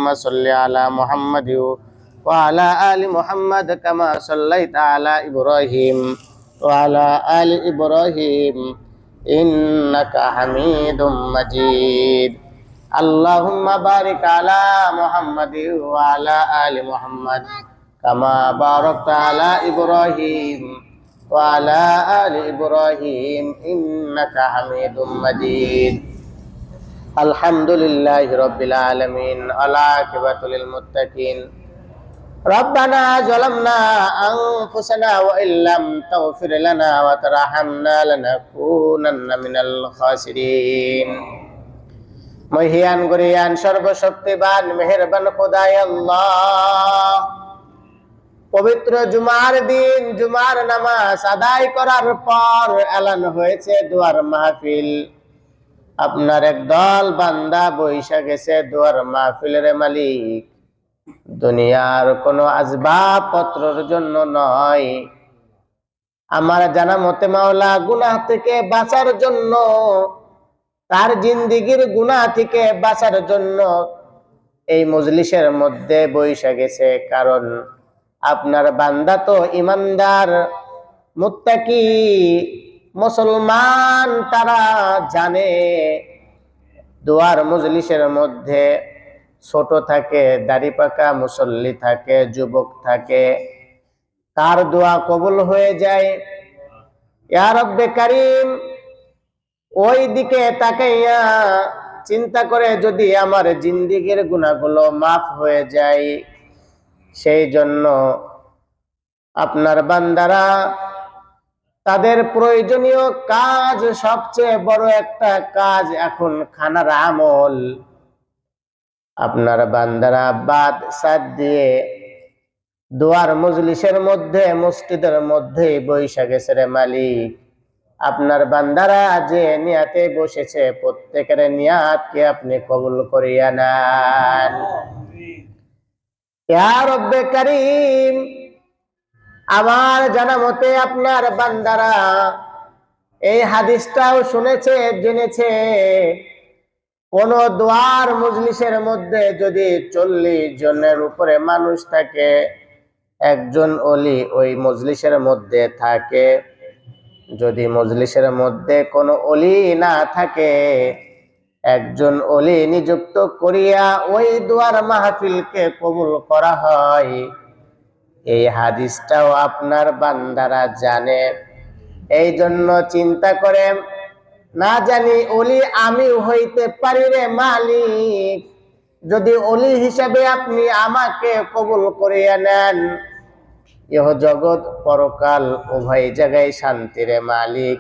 আল্লাহুম্মা সাল্লি আলা মুহাম্মাদ ওয়া আলা আলি মুহাম্মাদ কামা সাল্লাইতা আলা ইব্রাহিম ওয়া আলা আলি ইব্রাহিম ইন্নাকা হামিদুম মাজিদ। আল্লাহুম্মা বারিক আলা মুহাম্মাদ ওয়া আলা আলি মুহাম্মাদ কামা বারাকতা আলা ইব্রাহিম ওয়া আলা আলি ইব্রাহিম ইন্নাকা হামিদুম মাজিদ। আলহামদুলিল্লাহি রাব্বিল আলামিন ওয়াল আকিবাতু লিল মুত্তাকিন। রব্বানা যালামনা আনফুসানা ওয়া ইল্লাম তাগফির লানা ওয়া তারহামনা লানাকুনান্না মিনাল খাসিরিন। মহিয়ান গরিয়ান সর্বশক্তিবান মেহেরবান খোদায় আল্লাহ, পবিত্র জুমার দিন জুমার নামাজ আদায় করার পর এলান হয়েছে দোয়ার মাহফিল। আপনার একদল বান্দা বৈশা গেছে দোয়ার মাহফিলের মালিক, দুনিয়ার কোনো আসবাব পত্রের জন্য নয়। আমার জানা মতে মাওলা গুনাহ থেকে বাঁচার জন্য, তার জিন্দিগির গুনাহ থেকে বাঁচার জন্য এই মজলিসের মধ্যে বৈশা গেছে। কারণ আপনার বান্দা তো ইমানদার মুত্তাকি মুসলমান, তারা জানে দোয়ার মজলিসের মধ্যে ছোট থাকে, দাড়ি পাকা মুসল্লি থাকে, যুবক থাকে, কার দোয়া কবুল হয়ে যায়। ইয়া রব্বে কারীম, ওই দিকে তাকাইয়া চিন্তা করে যদি আমার জিন্দিগির গুনাহগুলো মাফ হয়ে যায়, সেই জন্য আপনার বান্দারা তাদের প্রয়োজনীয় কাজ, সবচেয়ে বড় একটা কাজ এখন খানার আমল। আপনার বান্দারা বাদ সাদ দিয়ে দোয়ার মজলিসের মধ্যে মসজিদের মধ্যে বৈশা গেছে রে মালিক। আপনার বান্দারা যে নিয়াতে বসেছে প্রত্যেকের নিয়াতকে আপনি কবুল করিয়া নেন। ইয়া রব্বে কারীম, আমার জানা মতে আপনার বান্দারা এই হাদিসটাও শুনেছে, জেনেছে, কোন দোয়ার মজলিসের মধ্যে যদি 40 জনের উপরে মানুষ থাকে, একজন ওলি ওই মজলিসের মধ্যে থাকে। যদি মজলিসের মধ্যে কোনো ওলি না থাকে, একজন ওলি নিযুক্ত করিয়া ওই দোয়ার মাহফিলকে কবুল করা হয়। এই হাদিসটাও আপনার বান্দারা জানে। এই জন্য চিন্তা করে, না জানি ওলি আমি হইতে পারি রে মালিক, যদি ওলি হিসাবে আপনি আমাকে কবুল করিয়া নেন, ইহ জগৎ পরকাল উভয় জায়গায় শান্তি রে মালিক।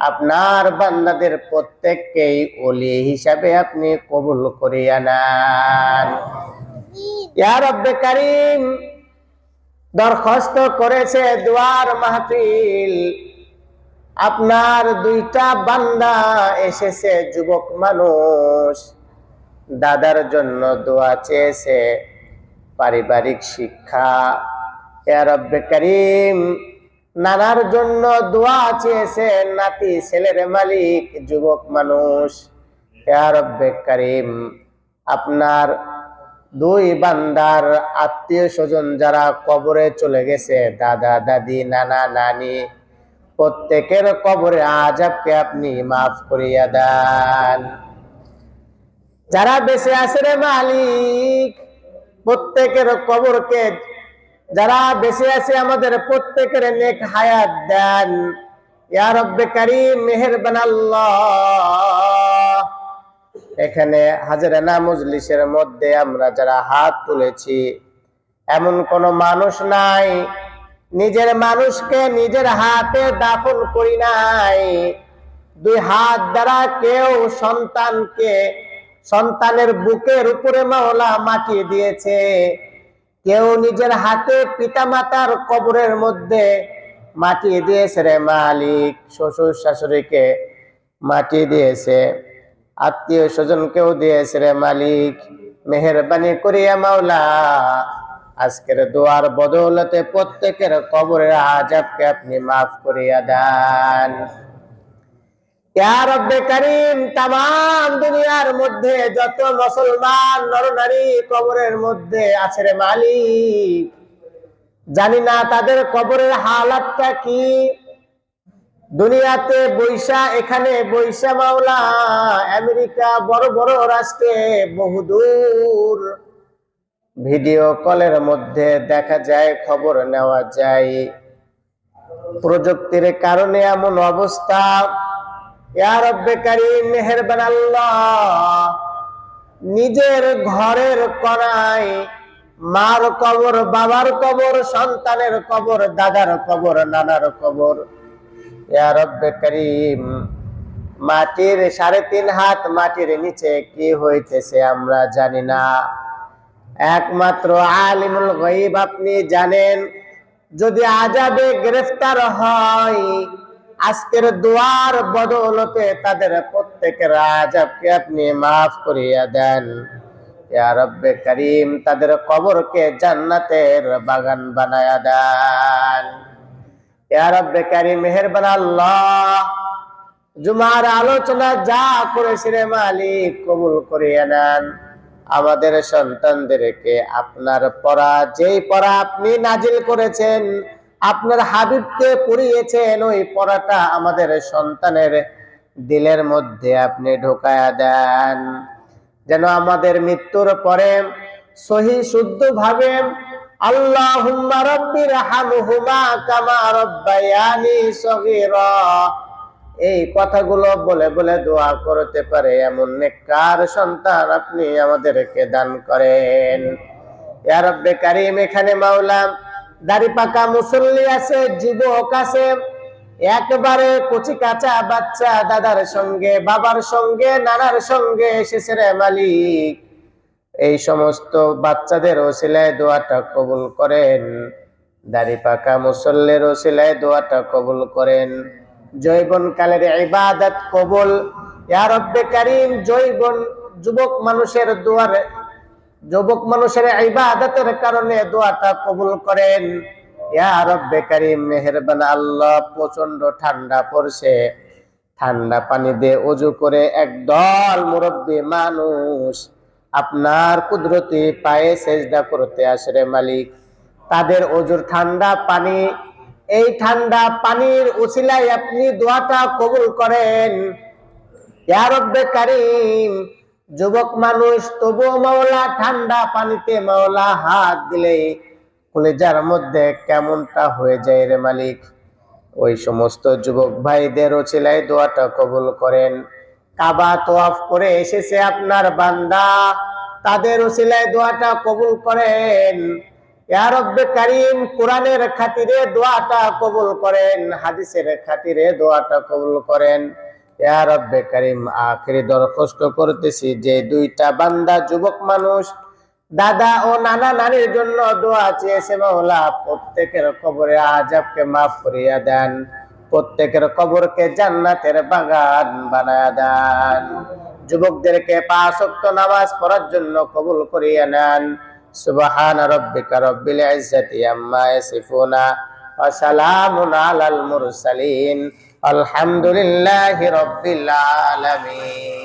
আপনার বান্দাদের প্রত্যেককেই ওলি হিসাবে আপনি কবুল করিয়া নেন। ইয়া রব্বে কারীম, দরখাস্ত করেছে দোয়ার মাহফিল। আপনার 2টা বান্দা এসেছে, যুবক মানুষ, দাদার জন্য দোয়া চেয়েছে, পারিবারিক শিক্ষা। ইয়া রব্বে কারীম, নানার জন্য দোয়া চেয়েছে, নাতি ছেলের মালিক, যুবক মানুষ। ইয়া রব্বে কারীম, আপনার 2 বান্দার আত্মীয় স্বজন যারা কবরে চলে গেছে, দাদা দাদি নানা নানি, প্রত্যেকের কবরে আযাবকে আপনি মাফ করিয়া দেন। যারা বেঁচে আছে রে মালিক, প্রত্যেকের কবরকে, যারা বেঁচে আছে আমাদের প্রত্যেকের নেক হায়াত দেন। ইয়া রব্বে কারীম, মেহেরবান আল্লাহ, এখানে হাজরানা মজলিসের মধ্যে আমরা যারা হাত তুলেছি, এমন কোন মানুষ নাই নিজের মানুষকে নিজের হাতে দাফন করি নাই। 2 হাত দ্বারা কেউ সন্তানকে সন্তানের বুকের উপরে মাওলা মাটি দিয়েছে, কেউ নিজের হাতে পিতামাতার কবরের মধ্যে মাটি দিয়েছে রে মালিক, শ্বশুর শাশুড়িকে মাটি দিয়েছে, আত্মীয় স্বজনকেও দিয়েছে রে মালিক। মেহেরবানি করিয়া মাওলা আজকের দোয়ার বদৌলতে প্রত্যেকের কবরের আযাবকে আপনি মাফ করিয়া দেন। ইয়া রব্বে কারীম, তামাম দুনিয়ার মধ্যে যত মুসলমান নরনারী কবরের মধ্যে আছে রে মালিক, জানি না তাদের কবরের হালাতটা কি। দুনিয়াতে বৈশা, এখানে বৈশা মাওলা, আমেরিকা বড় বড় রাষ্ট্রে বহুদূর ভিডিও কলের মধ্যে দেখা যায়, খবর নেওয়া যায়। প্রযুক্তির কারণে এমন অবস্থা। ইয়া রব্বে কারীম, মেহেরবান আল্লাহ, নিজের ঘরের কোণায় মার কবর, বাবার কবর, সন্তানের কবর, দাদার কবর, নানার কবর। ইয়া রব্বে কারীম, মাটির 3.5 হাত মাটির নিচে কি হইতেছে আমরা জানি না। একমাত্র আলিমুল গায়ব আপনি জানেন। যদি আযাবে গ্রেফতার হয়, আজকের দোয়ার বদৌলতে তাদের প্রত্যেকের আযাবকে আপনি মাফ করিয়া দেন। ইয়া রব্বে কারীম, তাদের কবরকে জান্নাতের বাগান বানায়া দেন। ইয়া রব্বে কারীম, মেহেরবান আল্লাহ, জুমার আলোচনা যা করেছি রে মালিক, কবুল করিয়া নেন। আমাদের সন্তানদেরকে আপনার পড়া, যেই পড়া আপনি নাজিল করেছেন, আপনার হাবিবকে পড়িয়েছেন, ওই পড়াটা আমাদের সন্তানের দিলের মধ্যে আপনি ঢোকায়া দেন, যেন আমাদের মৃত্যুর পরে সহি শুদ্ধ ভাবে আল্লাহুম্মা রাব্বির হামহুমা কামা রাব্বায়ানি সগীরা, এই কথাগুলো বলে বলে দোয়া করতে পারে এমন নেককার সন্তান আপনি আমাদেরকে দান করেন। ইয়া রব্বে কারীম, এখানে মাওলা দাড়ি পাকা মুসল্লি আছে, যুবক আছে, একবারে কচি কাঁচা বাচ্চা, দাদার সঙ্গে, বাবার সঙ্গে, নানার সঙ্গে এসেছে রে মালিক। এই সমস্ত বাচ্চাদের ওসিলায় দোয়াটা কবুল করেন, দাড়ি পাকা মুসল্লির ওসিলায় দোয়াটা কবুল করেন। জৈবন কালের ইবাদত কবুল। ইয়া রব্বে কারীম, জৈবন যুবক মানুষের দোয়ার, যুবক মানুষের ইবাদতের কারণে দোয়াটা কবুল করেন। ইয়া রব্বে কারীম, মেহেরবান আল্লাহ, প্রচন্ড ঠান্ডা পড়ছে, ঠান্ডা পানি দিয়ে ওযু করে একদল মুরব্বী মানুষ আপনার কুদরতি পায়ে সেজদা করতে আসে রে মালিক। তাদের ওযুর ঠান্ডা পানি, এই ঠান্ডা পানির উসিলায় আপনি দোয়াটা কবুল করেন। ইয়া রব্বে কারীম, যুবক মানুষ তবুও মাওলা ঠান্ডা পানিতে মাওলা হাত দিলে কলিজার মধ্যে কেমনটা হয়ে যায় রে মালিক। ওই সমস্ত যুবক ভাইদের উসিলায় দোয়াটা কবুল করেন। কাবা তওয়াফ করে এসেছে আপনার বান্দা, তাদের উসিলায় দোয়াটা কবুল করেন। ইয়া রব্বে কারীম, কোরআনের খাতিরে দোয়াটা কবুল করেন, হাদিসের খাতিরে দোয়াটা কবুল করেন। ইয়া রব্বে কারীম, আখিরি দরখাস্ত করতেছি, যে দুইটা বান্দা যুবক মানুষ দাদা ও নানা নানির জন্য দোয়া চেয়েছে মাওলা, প্রত্যেকের কবরে আযাবকে মাফ করিয়া দেন, প্রত্যেকের কবরকে জান্নাতের বাগান বানায়া দেন। যুবকদেরকে 5 ওয়াক্ত নামাজ পড়ার জন্য কবুল করিয়া নেন। সুবহান রাব্বিকা রাব্বিল ইজ্জাতি আম্মা ইয়াসিফুনা ওয়া সালামুন আলাল মুরসালিন, আলহামদুলিল্লাহি রাব্বিল আলামিন।